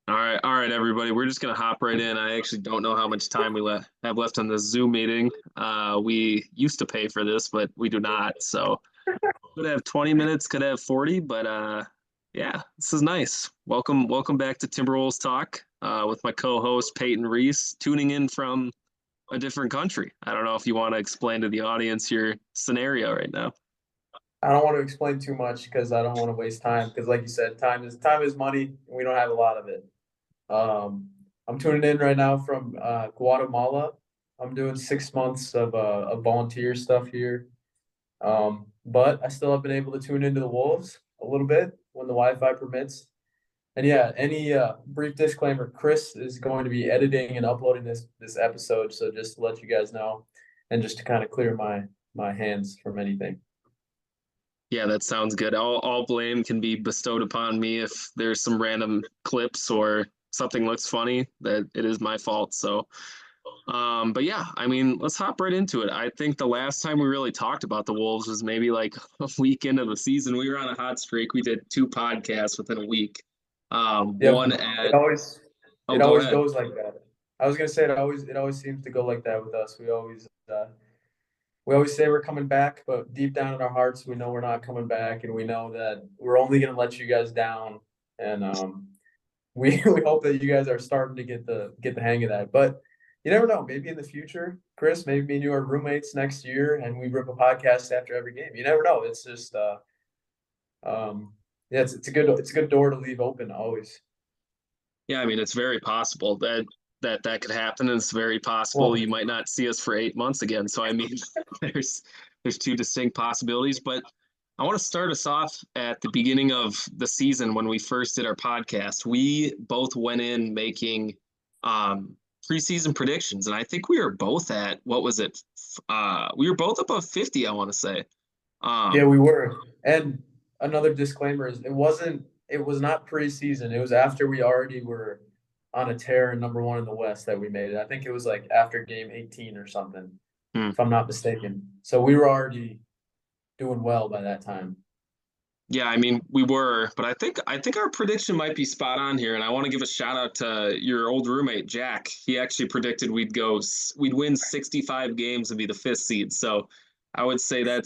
All right, everybody. We're just gonna hop right in. I actually don't know how much time have left on this Zoom meeting. We used to pay for this, but we do not. So could have 20 minutes, could have 40, but yeah, this is nice. Welcome back to Timberwolves Talk with my co-host Peyton Reese, tuning in from a different country. I don't know if you want to explain to the audience your scenario right now. I don't want to explain too much because I don't want to waste time. Because, like you said, time is money, and we don't have a lot of it. I'm tuning in right now from Guatemala. I'm doing 6 months of volunteer stuff here, but I still have been able to tune into the Wolves a little bit when the Wi-Fi permits. And yeah, any brief disclaimer: Chris is going to be editing and uploading this episode, so just to let you guys know, and just to kind of clear my hands from anything. Yeah, that sounds good. All blame can be bestowed upon me if there's some random clips or something looks funny, that it is my fault. So, but yeah, I mean, let's hop right into it. I think the last time we really talked about the Wolves was maybe like a week into the season. We were on a hot streak. We did two podcasts within a week. Yep, One it at, always oh, it go always ahead. goes like that. I was gonna say it always seems to go like that with us. We always say we're coming back, but deep down in our hearts, we know we're not coming back, and we know that we're only gonna let you guys down. And we hope that you guys are starting to get the hang of that. But you never know. Maybe in the future, Chris, maybe me and you are roommates next year, and we rip a podcast after every game. You never know. It's just yeah, it's a good door to leave open always. Yeah, I mean, it's very possible that could happen, and it's very possible Well, you might not see us for 8 months again. So, I mean, there's there's two distinct possibilities, but I want to start us off at the beginning of the season when we first did our podcast. We both went in making um, preseason predictions, and I think we were both at what was it? We were both above 50, I want to say. yeah, Um, we were. And another disclaimer is it was not preseason. It was after we already were on a tear and number one in the West that we made it. I think it was like after game 18 or something, hmm. if I'm not mistaken. So we were already doing well by that time. Yeah, I mean, we were, but I think our prediction might be spot on here, and I want to give a shout out to your old roommate Jack. He actually predicted we'd win 65 games and be the fifth seed. So I would say that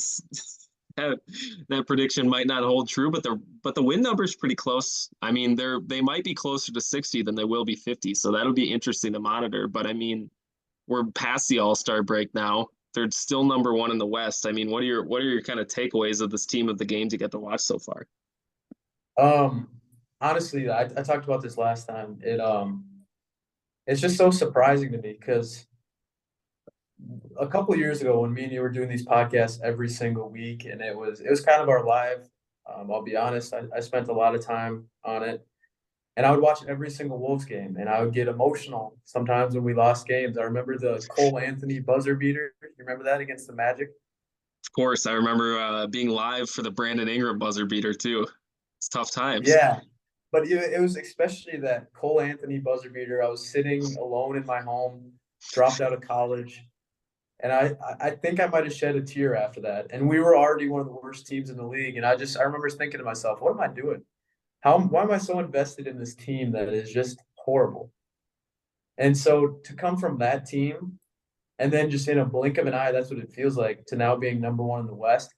prediction might not hold true, but the win number is pretty close. I mean, they might be closer to 60 than they will be 50, so that'll be interesting to monitor. But I mean, we're past the All-Star break now. They're still number one in the West. I mean, what are your kind of takeaways of this team of the games you get to watch so far? Um, Honestly, I talked about this last time. It's just so surprising to me because a couple of years ago when me and you were doing these podcasts every single week, and it was kind of our live. I'll be honest, I spent a lot of time on it, and I would watch every single Wolves game, and I would get emotional sometimes when we lost games. I remember the Cole Anthony buzzer beater. You remember that against the Magic? Of course, I remember being live for the Brandon Ingram buzzer beater too. It's tough times. Yeah, but it was especially that Cole Anthony buzzer beater. I was sitting alone in my home, dropped out of college, and I think I might have shed a tear after that. And we were already one of the worst teams in the league. And I remember thinking to myself, what am I doing? Why am I so invested in this team that is just horrible? And so to come from that team and then just in a blink of an eye, that's what it feels like to now being number one in the West.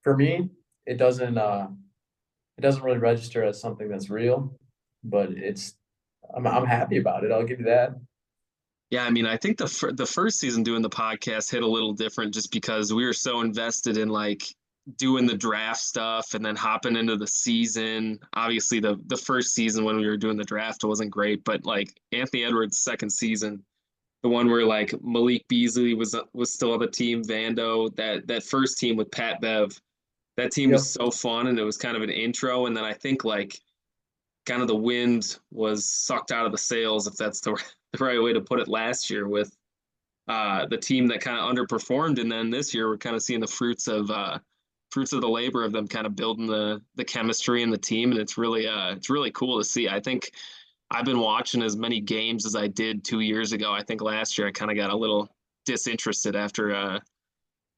For me, it doesn't it doesn't really register as something that's real, but I'm happy about it. I'll give you that. Yeah, I mean, I think the first season doing the podcast hit a little different just because we were so invested in like doing the draft stuff and then hopping into the season. Obviously, the first season when we were doing the draft wasn't great, but like Anthony Edwards' second season, the one where like Malik Beasley was still on the team, Vando, that first team with Pat Bev, that team was Yep. so fun, and it was kind of an intro. And then I think like kind of the wind was sucked out of the sails, if that's the right way to put it, last year with the team that kind of underperformed, and then this year we're kind of seeing the fruits of the labor of them kind of building the chemistry and the team, and it's really cool to see. I think I've been watching as many games as I did 2 years ago. I think last year I kind of got a little disinterested after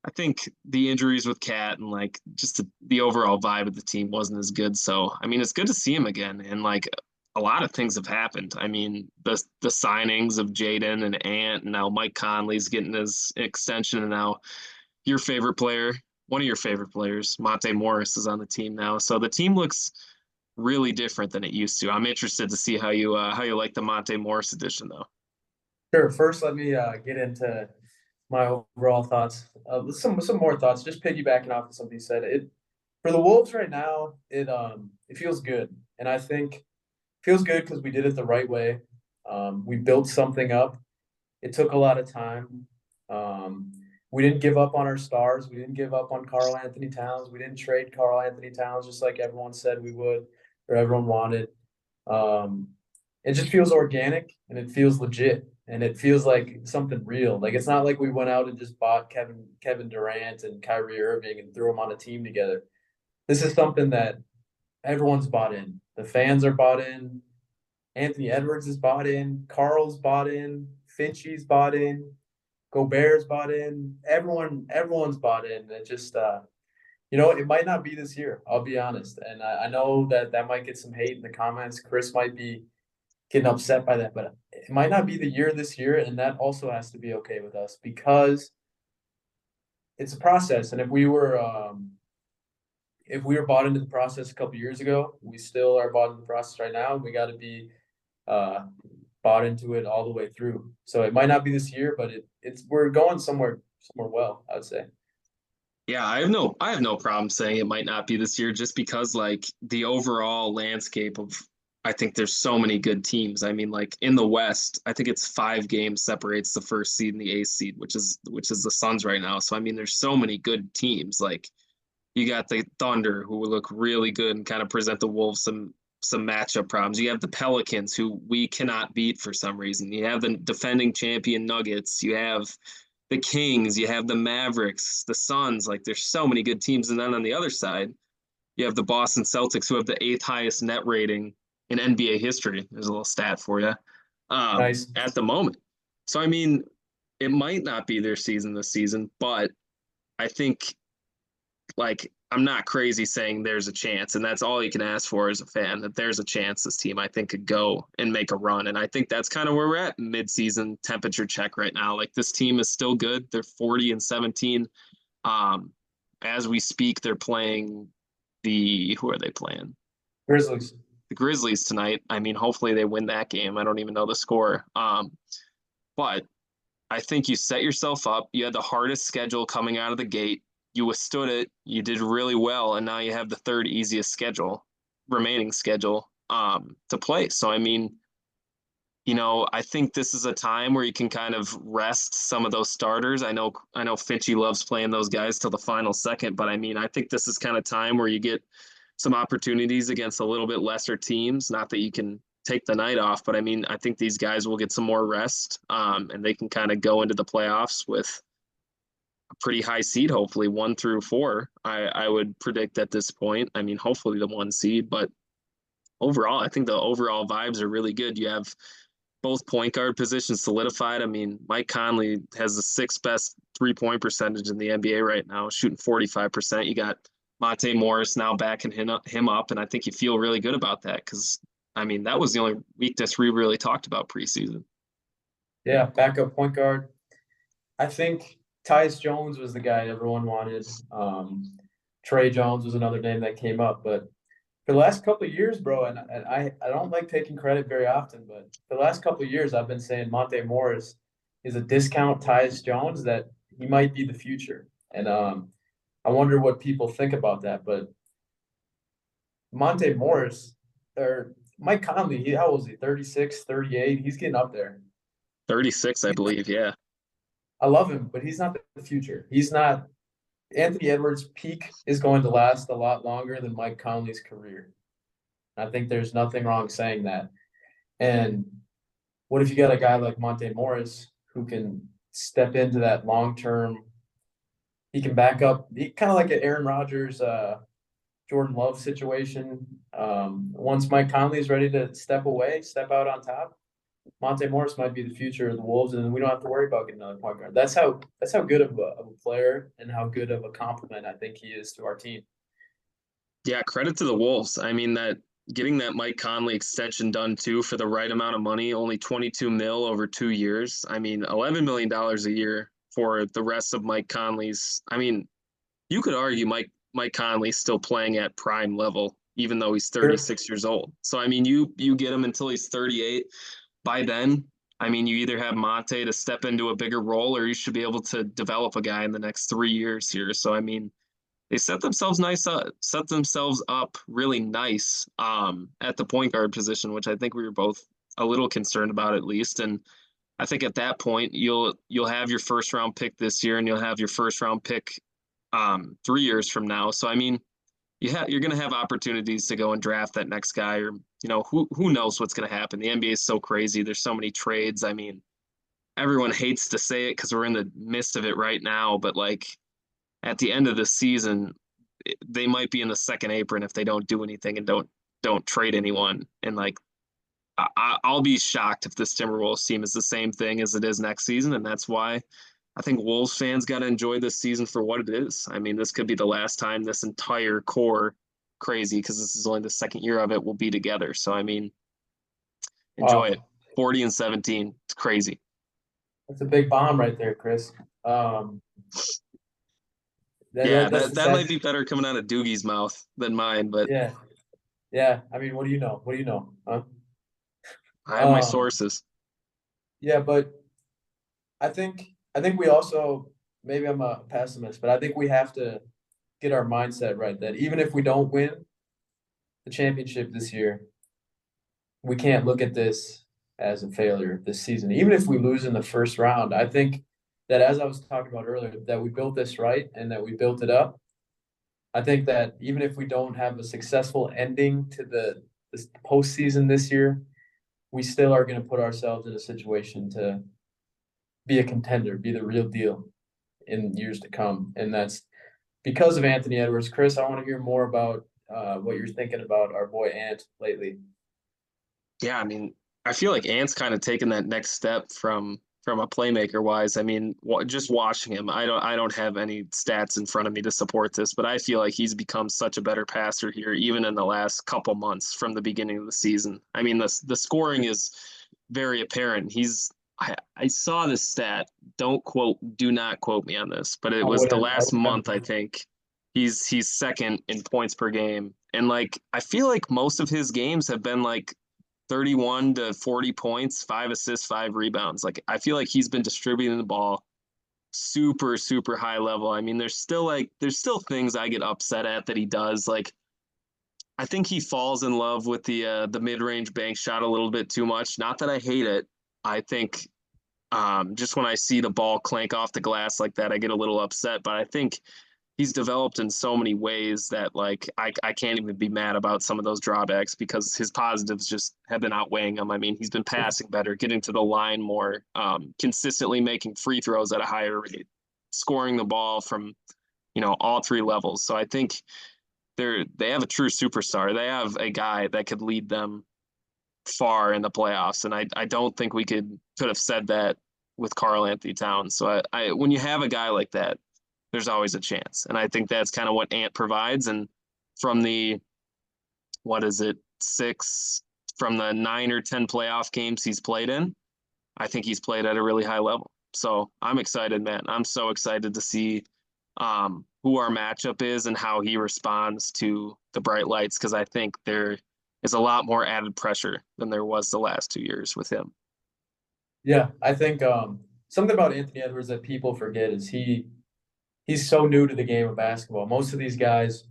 I think the injuries with Cat and like just the overall vibe of the team wasn't as good. So I mean, it's good to see him again, and like a lot of things have happened. I mean, the signings of Jaden and Ant, and now Mike Conley's getting his extension, and now your favorite player, one of your favorite players, Monte Morris, is on the team now. So the team looks really different than it used to. I'm interested to see how you like the Monte Morris edition, though. Sure. First, let me get into my overall thoughts. Some more thoughts. Just piggybacking off of something you said. It for the Wolves right now. It feels good, and I think it feels good because we did it the right way. We built something up. It took a lot of time. Um, we didn't give up on our stars. We didn't give up on Carl Anthony Towns. We didn't trade Carl Anthony Towns just like everyone said we would or everyone wanted. Um, it just feels organic and it feels legit and it feels like something real. Like it's not like we went out and just bought Kevin Durant and Kyrie Irving and threw them on a team together. This is something that everyone's bought in. The fans are bought in. Anthony Edwards is bought in. Carl's bought in. Finchie's bought in. Gobert's bought in. Everyone's bought in. It just it might not be this year. I'll be honest, and I know that might get some hate in the comments. Chris might be getting upset by that, but it might not be the year this year, and that also has to be okay with us because it's a process. And if we were bought into the process a couple years ago, we still are bought into the process right now. We got to be uh, bought into it all the way through. So it might not be this year, but it's we're going somewhere well, I would say. Yeah, I have no problem saying it might not be this year just because like the overall landscape of I think there's so many good teams. I mean, like in the West, I think it's 5 games separates the first seed and the eighth seed, which is the Suns right now. So I mean, there's so many good teams. Like you got the Thunder who will look really good and kind of present the Wolves some matchup problems. You have the Pelicans who we cannot beat for some reason. You have the defending champion Nuggets. You have the Kings, you have the Mavericks, the Suns. Like there's so many good teams. And then on the other side, you have the Boston Celtics, who have the eighth highest net rating in NBA history. There's a little stat for you Nice. at the moment. So, I mean, it might not be their season this season, but I think like I'm not crazy saying there's a chance, and that's all you can ask for as a fan that there's a chance this team I think could go and make a run. And I think that's kind of where we're at mid-season temperature check right now. Like this team is still good. They're 40-17. Um, as we speak, they're playing the who are they playing? Grizzlies. The Grizzlies tonight. I mean, hopefully they win that game. I don't even know the score. But I think you set yourself up. You had the hardest schedule coming out of the gate. You withstood it. You did really well, and now you have the third easiest remaining schedule to play. So I mean, I think this is a time where you can kind of rest some of those starters. I know Finchie loves playing those guys till the final second, but I mean, I think this is kind of time where you get some opportunities against a little bit lesser teams. Not that you can take the night off, but I mean, I think these guys will get some more rest, and they can kind of go into the playoffs with a pretty high seed, hopefully 1 through 4. I would predict at this point. I mean, hopefully the 1 seed, but overall, I think the overall vibes are really good. You have both point guard positions solidified. I mean, Mike Conley has the sixth best 3-point percentage in the NBA right now, shooting 45%. You got Monte Morris now backing him up, and I think you feel really good about that because, I mean, that was the only weakness we really talked about preseason. Yeah, backup point guard. I think Tyus Jones was the guy everyone wanted. Trey Jones was another name that came up, but for the last couple of years, bro, and I don't like taking credit very often, but for the last couple of years, I've been saying Monte Morris is a discount Tyus Jones that he might be the future. And I wonder what people think about that. But Monte Morris or Mike Conley, how old is he? 36, 38. He's getting up there. 36, I believe. Yeah. I love him, but he's not the future. He's not Anthony Edwards' peak is going to last a lot longer than Mike Conley's career. I think there's nothing wrong saying that. And what if you got a guy like Monte Morris who can step into that long term? He can back up, kind of like an Aaron Rodgers, Jordan Love situation. Once Mike Conley is ready to step away, step out on top, Monte Morris might be the future of the Wolves, and we don't have to worry about getting another point guard. That's how good of a player and how good of a compliment I think he is to our team. Yeah, credit to the Wolves. I mean that getting that Mike Conley extension done too for the right amount of money, only 22 mil over 2 years. I mean, $11 million a year for the rest of Mike Conley's. I mean, you could argue Mike Conley's still playing at prime level, even though he's Sure. 36 years old. So I mean, you get him until he's 38. By then, I mean, you either have Monte to step into a bigger role, or you should be able to develop a guy in the next 3 years here. So I mean, they set themselves up really nice at the point guard position, which I think we were both a little concerned about at least. And I think at that point you'll have your first round pick this year, and you'll have your first round pick 3 years from now. So I mean, you're going to have opportunities to go and draft that next guy, or who knows what's going to happen. The NBA is so crazy. There's so many trades. I mean, everyone hates to say it because we're in the midst of it right now, but like at the end of the season, they might be in the second apron if they don't do anything and don't trade anyone. And like I'll be shocked if this Timberwolves team is the same thing as it is next season, and that's why I think Wolves fans got to enjoy this season for what it is. I mean, this could be the last time this entire core, crazy because this is only the second year of it, will be together. So I mean, enjoy it. Wow. 40 and 17, it's crazy. That's a big bomb right there, Chris. Um, Yeah, that's the that sad. might be better coming out of Doogie's mouth than mine, but Yeah, yeah. I mean, what do you know? What do you know? Huh? I have my Um, sources. yeah, but I think we also, maybe I'm a pessimist, but I think we have to get our mindset right that even if we don't win the championship this year, we can't look at this as a failure this season. Even if we lose in the first round, I think that, as I was talking about earlier, that we built this right and that we built it up. I think that even if we don't have a successful ending to the this postseason this year, we still are going to put ourselves in a situation to be a contender, be the real deal in years to come. And that's because of Anthony Edwards. Chris, I want to hear more about what you're thinking about our boy Ant lately. Yeah, I mean, I feel like Ant's kind of taken that next step from a playmaker wise. I mean, just watching him, I don't have any stats in front of me to support this, but I feel like he's become such a better passer here, even in the last couple months from the beginning of the season. I mean, the scoring is very apparent. I saw this stat. Do not quote me on this, but it was the I last would never month, I believe. think. He's second in points per game. And like I feel like most of his games have been like 31 to 40 points, 5 assists, 5 rebounds. Like I feel like he's been distributing the ball super, super high level. I mean, there's still things I get upset at that he does. Like I think he falls in love with the mid-range bank shot a little bit too much. Not that I hate it. I think just when I see the ball clank off the glass like that, I get a little upset. But I think he's developed in so many ways that like I can't even be mad about some of those drawbacks because his positives just have been outweighing him. I mean, he's been passing better, getting to the line more, consistently making free throws at a higher rate, scoring the ball from all three levels. So I think they have a true superstar. They have a guy that could lead them far in the playoffs, and I don't think we could have said that with Karl Anthony Towns. So I when you have a guy like that, there's always a chance. And I think that's kind of what Ant provides. And from the, what is it, from the 9 or 10 playoff games he's played in, I think he's played at a really high level. So I'm excited, man. I'm so excited to see who our matchup is and how he responds to the bright lights, because I think there is a lot more added pressure than there was the last 2 years with him. Yeah, I think something about Anthony Edwards that people forget is he's so new to the game of basketball. Most of these guys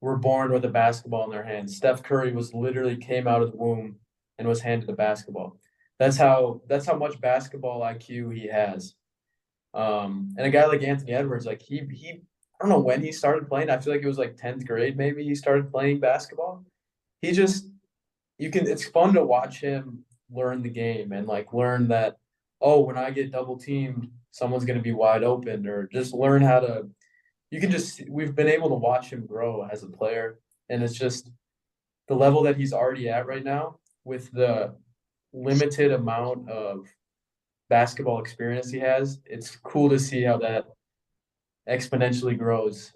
were born with a basketball in their hands. Steph Curry was literally came out of the womb and was handed a basketball. That's how much basketball IQ he has. And a guy like Anthony Edwards, like he I don't know when he started playing. I feel like it was like 10th grade maybe he started playing basketball. He just it's fun to watch him learn the game and like learn that, oh, when I get double teamed, someone's going to be wide open, or just learn how to we've been able to watch him grow as a player, and it's just the level that he's already at right now with the limited amount of basketball experience he has. It's cool to see how that exponentially grows.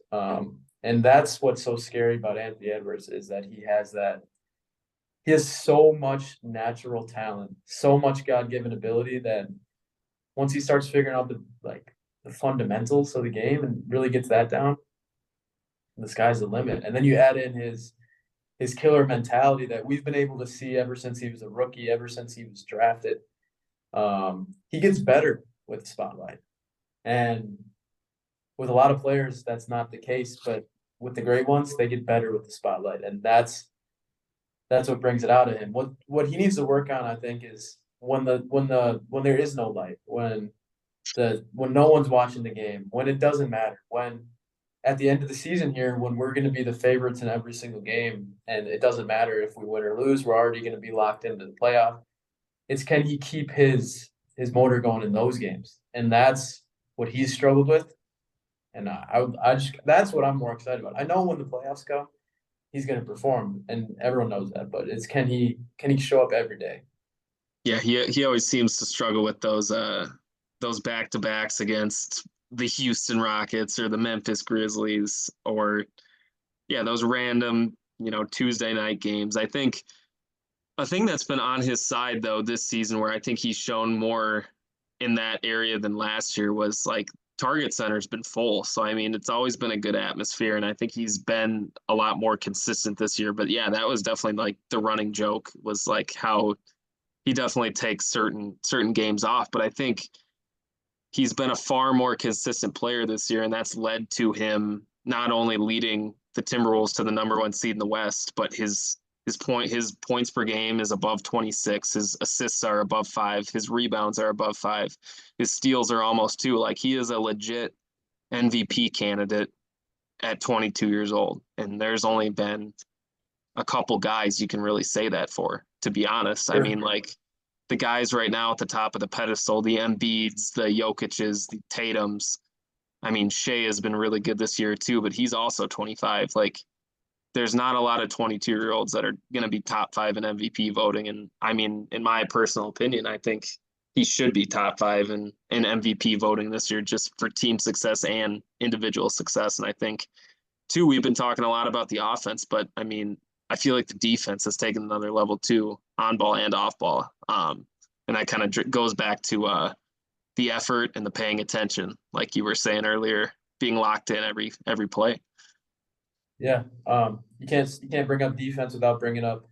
And that's what's so scary about Anthony Edwards is that he has that he has so much natural talent, so much God-given ability that once he starts figuring out the fundamentals of the game and really gets that down, the sky's the limit. And then you add in his killer mentality that we've been able to see ever since he was a rookie, ever since he was drafted. He gets better with the spotlight. And with a lot of players, that's not the case. But with the great ones, they get better with the spotlight. And that's what brings it out of him. What he needs to work on, I think, is when there is no light, when no one's watching the game, when it doesn't matter, when at the end of the season here, when we're going to be the favorites in every single game, and it doesn't matter if we win or lose, we're already going to be locked into the playoff. It's can he keep his motor going in those games, and that's what he's struggled with. And I just that's what I'm more excited about. I know when the playoffs go, he's going to perform, and everyone knows that. But it's can he show up every day? Yeah, he always seems to struggle with those back to backs against the Houston Rockets or the Memphis Grizzlies or yeah, those random, Tuesday night games. I think a thing that's been on his side though this season where I think he's shown more in that area than last year was like Target Center's been full. So I mean, it's always been a good atmosphere and I think he's been a lot more consistent this year. But yeah, that was definitely like the running joke was like how he definitely takes certain games off, but I think he's been a far more consistent player this year, and that's led to him not only leading the Timberwolves to the number one seed in the West, but his points per game is above 26. His assists are above 5. His rebounds are above 5. His steals are almost 2. Like he is a legit MVP candidate at 22 years old, and there's only been a couple guys you can really say that for, to be honest. I Sure. mean, like the guys right now at the top of the pedestal, the Embiids, the Jokic's, the Tatums. I mean, Shea has been really good this year too, but he's also 25. Like, there's not a lot of 22-year-olds that are going to be top 5 in MVP voting. And I mean, in my personal opinion, I think he should be top 5 in MVP voting this year just for team success and individual success. And I think, too, we've been talking a lot about the offense, but I mean, I feel like the defense has taken another level too, on ball and off ball. And that kind of goes back to the effort and the paying attention, like you were saying earlier, being locked in every play. Yeah. You can't bring up defense without bringing up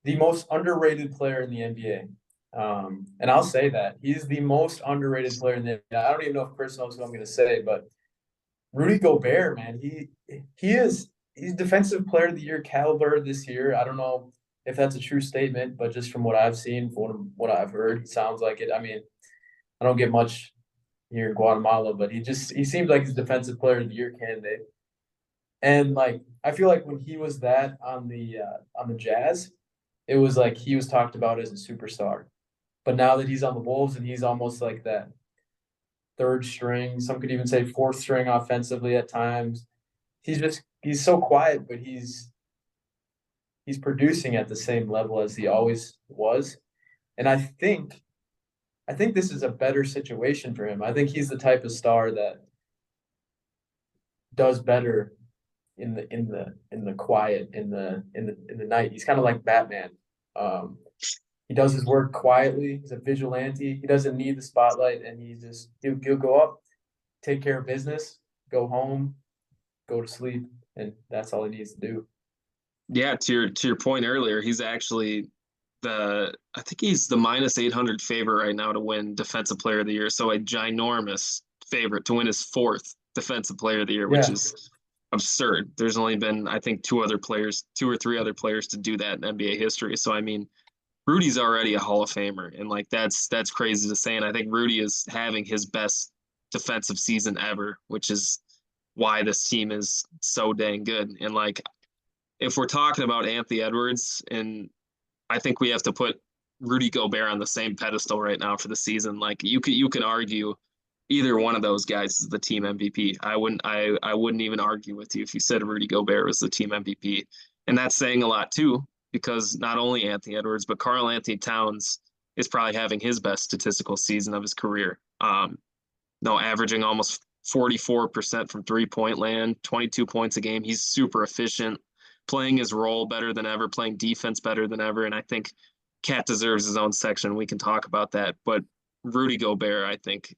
the most underrated player in the NBA. And I'll say that he's the most underrated player in the NBA. I don't even know if Chris knows what I'm going to say, but Rudy Gobert, man, he's defensive player of the year caliber this year. I don't know if that's a true statement, but just from what I've seen, from what I've heard, it sounds like it. I mean, I don't get much here in Guatemala, but he seems like he's defensive player of the year candidate. And like I feel like when he was that on the Jazz, it was like he was talked about as a superstar. But now that he's on the Wolves and he's almost like that third string, some could even say fourth string offensively at times. He's so quiet, but he's producing at the same level as he always was. And I think this is a better situation for him. I think he's the type of star that does better in the quiet in the night. He's kind of like Batman. Um, he does his work quietly. He's a vigilante. He doesn't need the spotlight, and he'll go up, take care of business, go home, go to sleep, and that's all he needs to do. Yeah, to your point earlier, he's actually I think he's the minus 800 favorite right now to win Defensive Player of the Year. So a ginormous favorite to win his 4th Defensive Player of the Year, which Yeah, is absurd. There's only been, I think, 2 or 3 other players to do that in NBA history. So I mean, Rudy's already a Hall of Famer, and like that's crazy to say. And I think Rudy is having his best defensive season ever, which is why this team is so dang good. And like, if we're talking about Anthony Edwards, and I think we have to put Rudy Gobert on the same pedestal right now for the season. Like you can argue either one of those guys is the team MVP. I wouldn't even argue with you if you said Rudy Gobert was the team MVP. And that's saying a lot too, because not only Anthony Edwards, but Karl Anthony Towns is probably having his best statistical season of his career. No, averaging almost 44% from 3-point land, 22 points a game. He's super efficient, playing his role better than ever, playing defense better than ever. And I think Cat deserves his own section. We can talk about that. But Rudy Gobert, I think,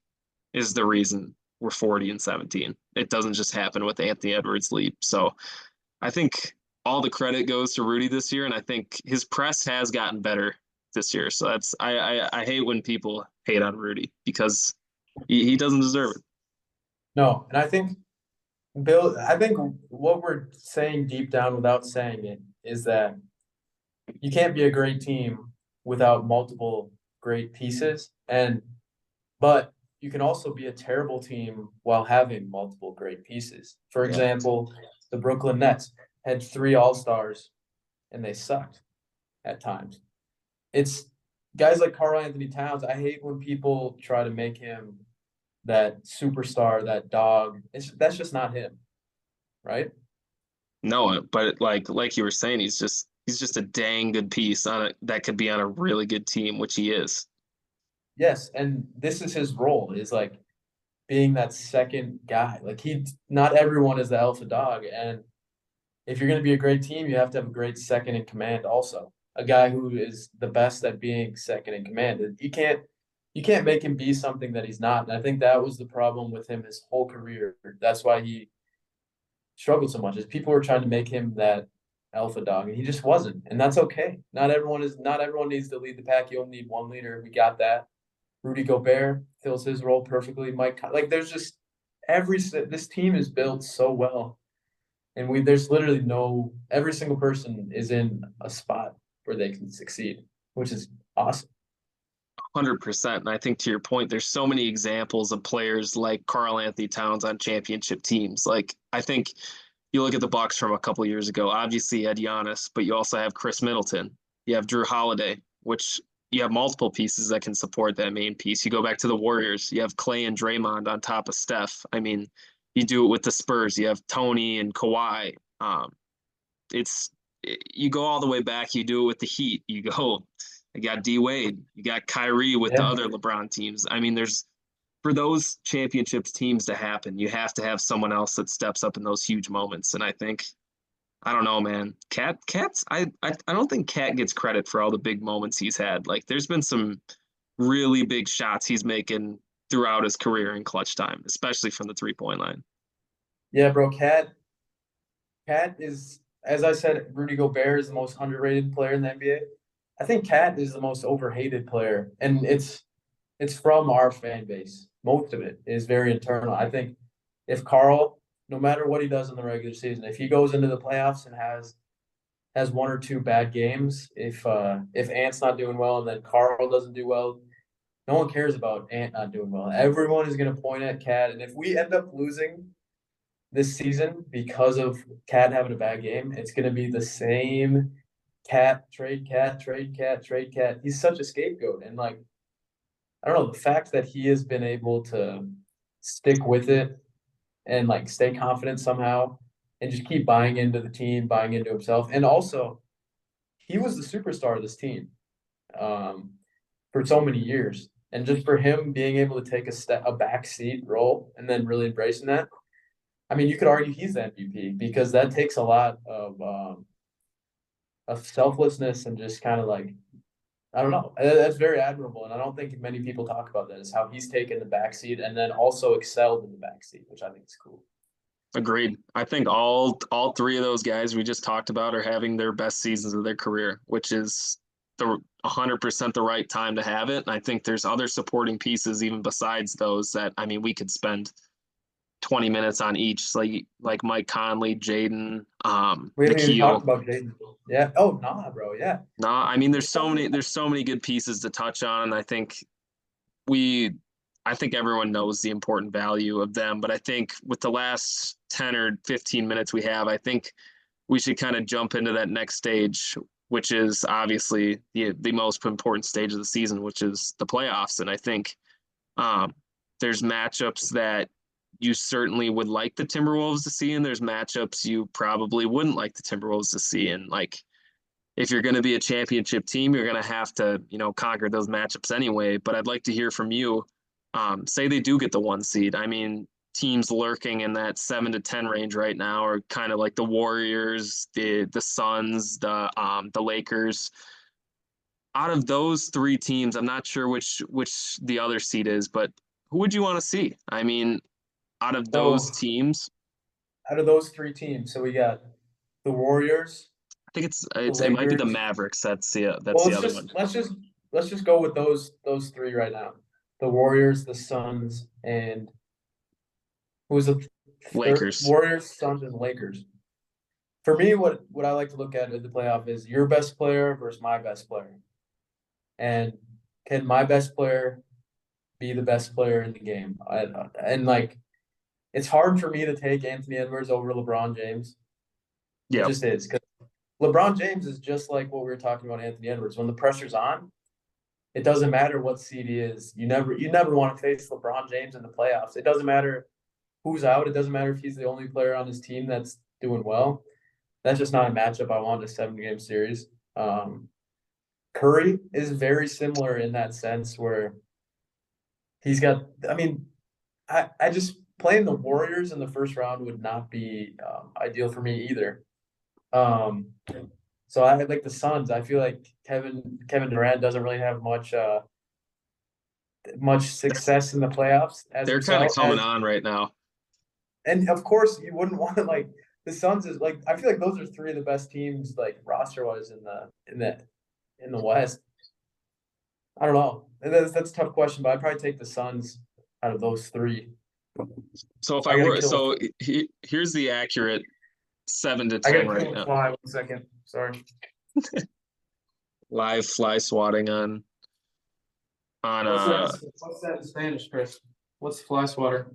is the reason we're 40-17. It doesn't just happen with Anthony Edwards' leap. So I think all the credit goes to Rudy this year, and I think his press has gotten better this year. So that's I hate when people hate on Rudy because he doesn't deserve it. No, and I think Bill, I think what we're saying deep down without saying it is that you can't be a great team without multiple great pieces. But you can also be a terrible team while having multiple great pieces. For Yeah. example, the Brooklyn Nets had 3 All-Stars and they sucked at times. It's guys like Karl Anthony Towns. I hate when people try to make him that superstar, that dog. That's just not him, right? No, but like you were saying, he's just a dang good piece on it that could be on a really good team, which he is. Yes, and this is his role, is like being that second guy. Like not everyone is the alpha dog, and if you're going to be a great team, you have to have a great second in command also. A guy who is the best at being second in command. You can't make him be something that he's not. And I think that was the problem with him his whole career. That's why he struggled so much. Is people were trying to make him that alpha dog, and he just wasn't. And that's okay. Not everyone needs to lead the pack. You only need one leader. We got that. Rudy Gobert fills his role perfectly. There's just this team is built so well, and there's literally every single person is in a spot where they can succeed, which is awesome. 100%. And I think to your point, there's so many examples of players like Karl Anthony Towns on championship teams. Like I think you look at the Bucks from a couple years ago, obviously you had Giannis, but you also have Chris Middleton. You have Drew Holiday, which you have multiple pieces that can support that main piece. You go back to the Warriors, you have Clay and Draymond on top of Steph. I mean, you do it with the Spurs, you have Tony and Kawhi. It's you go all the way back, you do it with the Heat. You got D Wade, you got Kyrie with the Yeah. other LeBron teams. I mean, there's for those championships teams to happen, you have to have someone else that steps up in those huge moments. And I think, I don't know, man. I don't think Cat gets credit for all the big moments he's had. Like, there's been some really big shots he's making throughout his career in clutch time, especially from the 3-point line. Yeah, bro. Cat is, as I said, Rudy Gobert is the most underrated player in the NBA. I think Cat is the most overhated player, and it's from our fan base. Most of it is very internal. I think if Carl, no matter what he does in the regular season, if he goes into the playoffs and has 1 or 2 bad games, if Ant's not doing well and then Carl doesn't do well, no one cares about Ant not doing well. Everyone is going to point at Cat, and if we end up losing this season because of Cat having a bad game, it's going to be the same Cat, trade Cat, trade Cat, trade Cat. He's such a scapegoat. And like, I don't know, the fact that he has been able to stick with it and like stay confident somehow and just keep buying into the team, buying into himself. And also, he was the superstar of this team for so many years. And just for him being able to take a backseat role and then really embracing that, I mean, you could argue he's the MVP because that takes a lot of selflessness and just kind of like, I don't know. That's very admirable, and I don't think many people talk about that. Is how he's taken the backseat and then also excelled in the backseat, which I think is cool. Agreed. I think all three of those guys we just talked about are having their best seasons of their career, which is the 100% the right time to have it. And I think there's other supporting pieces even besides those that, I mean, we could spend 20 minutes on each, like Mike Conley, Jaden, We haven't even Nikhil. talked about Jaden. Yeah. Oh, nah, bro. Yeah. No, I mean there's so many good pieces to touch on, and we I think everyone knows the important value of them, but I think with the last 10 or 15 minutes we have, I think we should kind of jump into that next stage, which is obviously the most important stage of the season, which is the playoffs. And I think there's matchups that you certainly would like the Timberwolves to see, and there's matchups you probably wouldn't like the Timberwolves to see. And like, if you're going to be a championship team, you're going to have to, conquer those matchups anyway. But I'd like to hear from you. Say they do get the 1 seed. I mean, teams lurking in that 7 to 10 range right now are kind of like the Warriors, the Suns, the Lakers. Out of those three teams, I'm not sure which the other seed is, but who would you want to see? I mean, out of those So teams, out of those three teams, so we got the Warriors, I think the it might be the Lakers. Mavericks. That's Well, the other one. let's just go with those three right now. The Warriors, the Suns, and who was the third? Lakers. Warriors, Suns, and Lakers. For me, what I like to look at the playoff is your best player versus my best player, and can my best player be the best player in the game? And like, it's hard for me to take Anthony Edwards over LeBron James. It Yeah. just is because LeBron James is just like what we were talking about Anthony Edwards. When the pressure's on, it doesn't matter what seed he is. You never want to face LeBron James in the playoffs. It doesn't matter who's out. It doesn't matter if he's the only player on his team that's doing well. That's just not a matchup I want in a 7-game series. Curry is very similar in that sense where he's got. I mean, I just playing the Warriors in the first round would not be ideal for me either. Um, so I like the Suns. I feel like Kevin Durant doesn't really have much success in the playoffs as They're kind of himself coming on right now. and of course you wouldn't want to like the Suns is like I feel like those are three of the best teams like roster wise in the West. I don't know. That's a tough question, but I'd probably take the Suns out of those three. So if I I gotta were, kill so here's the accurate seven to I ten gotta right kill a now. fly 1 second. Sorry. Live fly swatting on What's that in Spanish, Chris? What's fly swatter?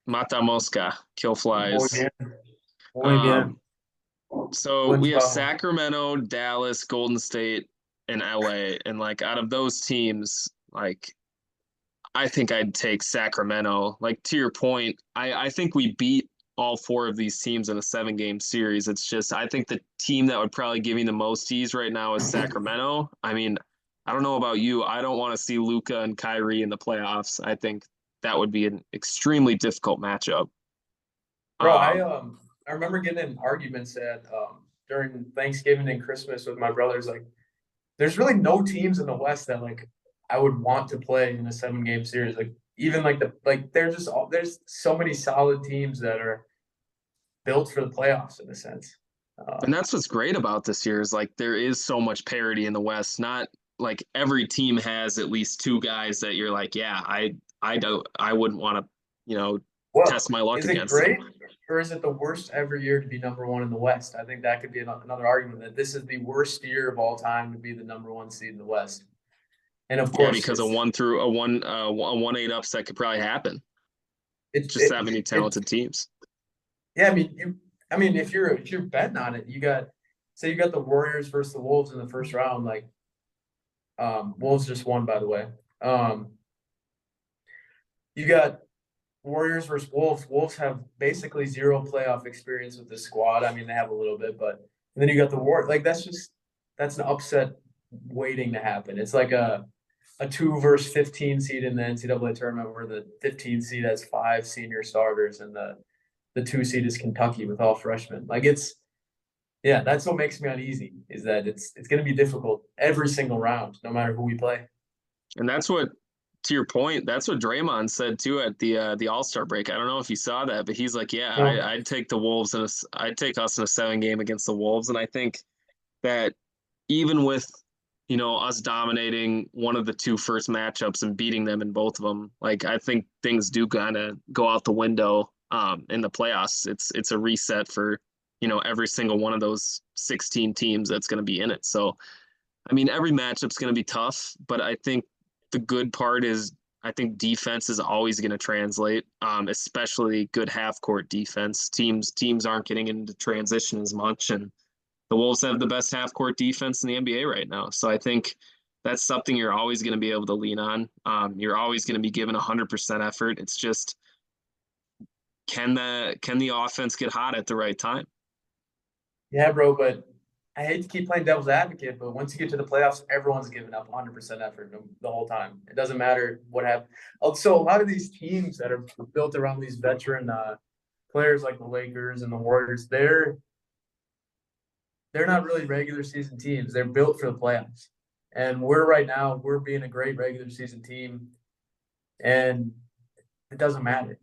mata mosca, kill Muy flies. bien. Muy bien. Um, so Wins we have Bajo. Sacramento, Dallas, Golden State, and LA, and like out of those teams, like I think I'd take Sacramento. Like to your point, I think we beat all four of these teams in a 7 game series. It's just I think the team that would probably give me the most ease right now is Sacramento. I mean, I don't know about you. I don't want to see Luka and Kyrie in the playoffs. I think that would be an extremely difficult matchup. Bro, Um, I remember getting in arguments at during Thanksgiving and Christmas with my brothers. Like, there's really no teams in the West that like I would want to play in a 7-game series. Like even like they're just there's so many solid teams that are built for the playoffs in a sense. and that's what's great about this year is like there is so much parity in the West. Not like every team has at least two guys that you're like, yeah, I wouldn't want to, Well, test my luck is it against them. great or is it the worst every year to be number one in the West? I think that could be another argument that this is the worst year of all time to be the number one seed in the West. And of Yeah, course, because a 1-8 upset could probably happen. it's Just that many it talented teams. yeah. I mean, if you're betting on it, say you got the Warriors versus the Wolves in the first round. Like, Wolves just won, by the way. You got Warriors versus Wolves. Wolves have basically zero playoff experience with this squad. I mean, they have a little bit, but and then you got the War. Like that's an upset waiting to happen. It's like a 2 versus 15 seed in the NCAA tournament where the 15 seed has 5 senior starters and the 2 seed is Kentucky with all freshmen. Like yeah, that's what makes me uneasy is that it's going to be difficult every single round, no matter who we play. And that's what, to your point, that's what Draymond said too at the All-Star break. I don't know if you saw that, but he's like, yeah, No, I'd take the Wolves I'd take us in a 7 game against the Wolves. And I think that even with us dominating one of the two first matchups and beating them in both of them, like I think things do kind of go out the window in the playoffs. It's a reset for every single one of those 16 teams that's going to be in it. So I mean, every matchup's going to be tough, but I think the good part is I think defense is always going to translate, especially good half court defense. Teams aren't getting into transition as much, and the Wolves have the best half court defense in the NBA right now. So I think that's something you're always going to be able to lean on. You're always going to be given 100% effort. It's just can the offense get hot at the right time? yeah, bro, but I hate to keep playing devil's advocate, but once you get to the playoffs, everyone's giving up 100% effort the whole time. It doesn't matter what happens. So a lot of these teams that are built around these veteran players like the Lakers and the Warriors, they're not really regular season teams. They're built for the playoffs. And we're being a great regular season team, and it doesn't matter.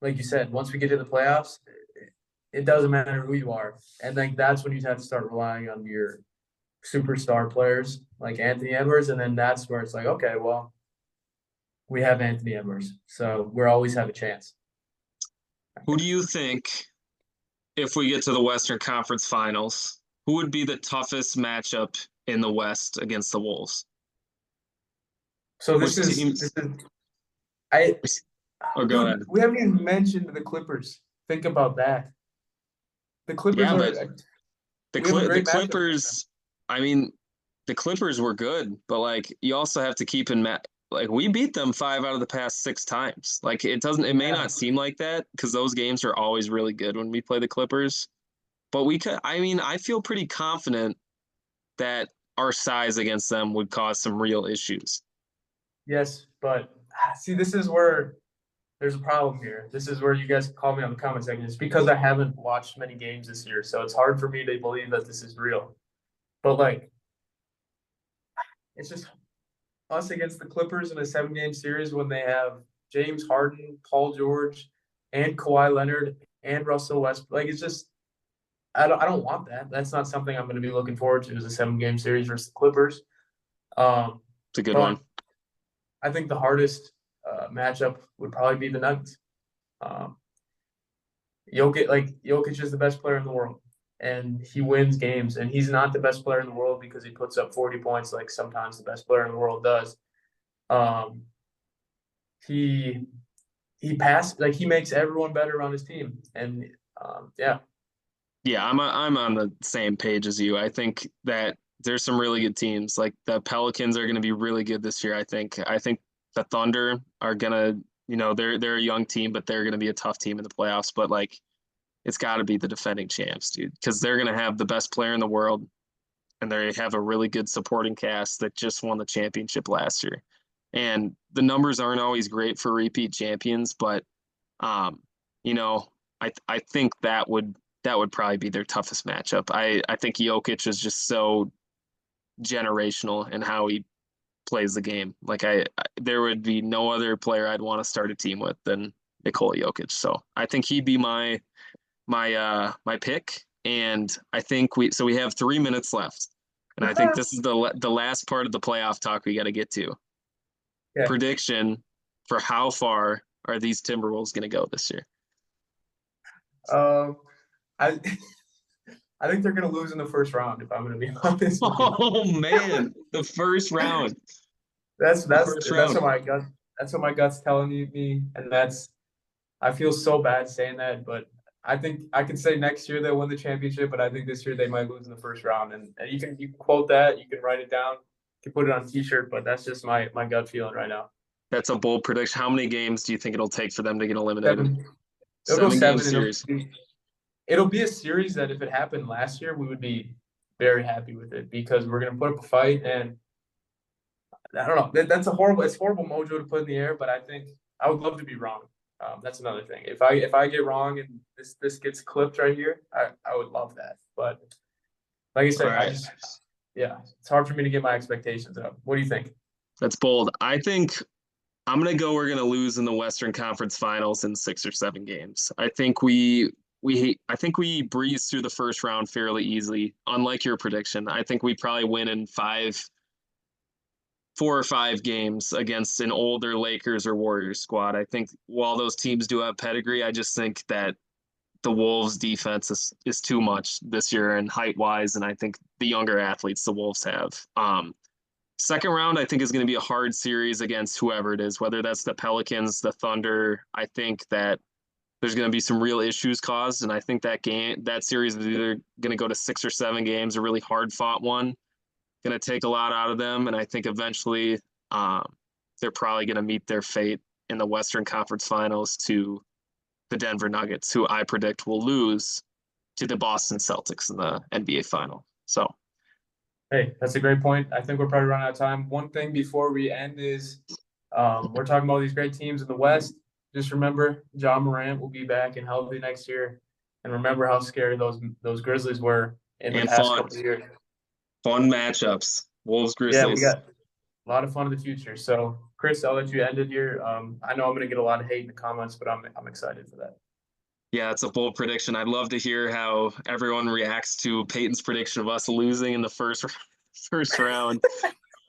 Like you said, once we get to the playoffs, it doesn't matter who you are. And like that's when you have to start relying on your superstar players like Anthony Edwards. And then that's where it's like, okay, well, we have Anthony Edwards. So we'll always have a chance. Who do you think, if we get to the Western Conference Finals, who would be the toughest matchup in the West against the Wolves? So I or go ahead. we haven't even mentioned the Clippers. Think about that. The Clippers the Clippers. I mean, the Clippers were good, but like you also have to keep in mind, like we beat them 5 out of the past 6 times. Like it may not seem like that because those games are always really good when we play the Clippers. But we could. I mean, I feel pretty confident that our size against them would cause some real issues. Yes, but see, this is where there's a problem here. This is where you guys can call me on the comment section. It's because I haven't watched many games this year, so it's hard for me to believe that this is real. But like, it's just us against the Clippers in a 7-game series when they have James Harden, Paul George, and Kawhi Leonard and Russell Westbrook. Like, it's just I don't want that. That's not something I'm going to be looking forward to as a 7-game series versus the Clippers. It's a good one. I think the hardest matchup would probably be the Nuggets. Jokic is the best player in the world, and he wins games. And he's not the best player in the world because he puts up 40 points like sometimes the best player in the world does. He he makes everyone better on his team, and yeah. Yeah, I'm on the same page as you. I think that there's some really good teams. Like the Pelicans are going to be really good this year. I think the Thunder are going to, they're a young team, but they're going to be a tough team in the playoffs. But like, it's got to be the defending champs, dude, because they're going to have the best player in the world, and they have a really good supporting cast that just won the championship last year. And the numbers aren't always great for repeat champions, but I think that would probably be their toughest matchup. I think Jokic is just so generational in how he plays the game. Like there would be no other player I'd want to start a team with than Nikola Jokic. So I think he'd be my pick. And I think we have 3 minutes left. And I think this is the last part of the playoff talk we got to get to. Okay. Prediction for how far are these Timberwolves going to go this year? I think they're going to lose in the first round, if I'm going to be honest. Oh man, the first round. That's what my gut's telling me, and I feel so bad saying that, but I think I can say next year they'll win the championship, but I think this year they might lose in the first round. And you can quote that, you can write it down, you can put it on a t-shirt, but that's just my gut feeling right now. That's a bold prediction. How many games do you think it'll take for them to get eliminated? 7-game series. It'll be a series that if it happened last year, we would be very happy with it because we're going to put up a fight. And I don't know. It's horrible mojo to put in the air, but I think I would love to be wrong. That's another thing. If I get wrong and this gets clipped right here, I would love that. But like I said, right. It's hard for me to get my expectations up. What do you think? That's bold. I think I'm going to go we're going to lose in the Western Conference Finals in 6 or 7 games. I think we breeze through the first round fairly easily. Unlike your prediction, I think we probably win in 4 or 5 games against an older Lakers or Warriors squad. I think while those teams do have pedigree, I just think that the Wolves defense is too much this year and height wise. And I think the younger athletes the Wolves have. Second round, I think is going to be a hard series against whoever it is, whether that's the Pelicans, the Thunder. I think that there's going to be some real issues caused. And I think that series is either going to go to 6 or 7 games, a really hard fought one, going to take a lot out of them. And I think eventually they're probably going to meet their fate in the Western Conference Finals to the Denver Nuggets, who I predict will lose to the Boston Celtics in the NBA Final. So Hey, that's a great point. I think we're probably running out of time. One thing before we end is we're talking about these great teams in the West. Just remember, John Morant will be back and healthy next year. And remember how scary those Grizzlies were in the and past couple of years. fun matchups. Wolves Yeah, we Grizzlies. got a lot of fun in the future. So, Chris, I'll let you end it here. I know I'm going to get a lot of hate in the comments, but I'm excited for that. Yeah, it's a bold prediction. I'd love to hear how everyone reacts to Peyton's prediction of us losing in the first round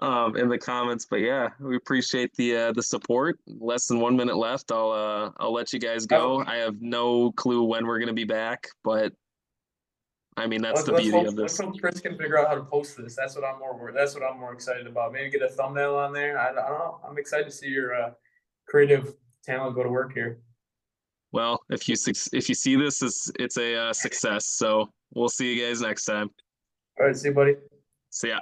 in the comments. But yeah, we appreciate the support. Less than 1 minute left. I'll let you guys go. I have no clue when we're gonna be back, but I mean that's the beauty of Let's this. hope Chris can figure out how to post this. That's what I'm more excited about. Maybe get a thumbnail on there. I don't know. I'm excited to see your creative talent go to work here. Well, if you see this, it's a success. So we'll see you guys next time. All right, see you, buddy. See ya.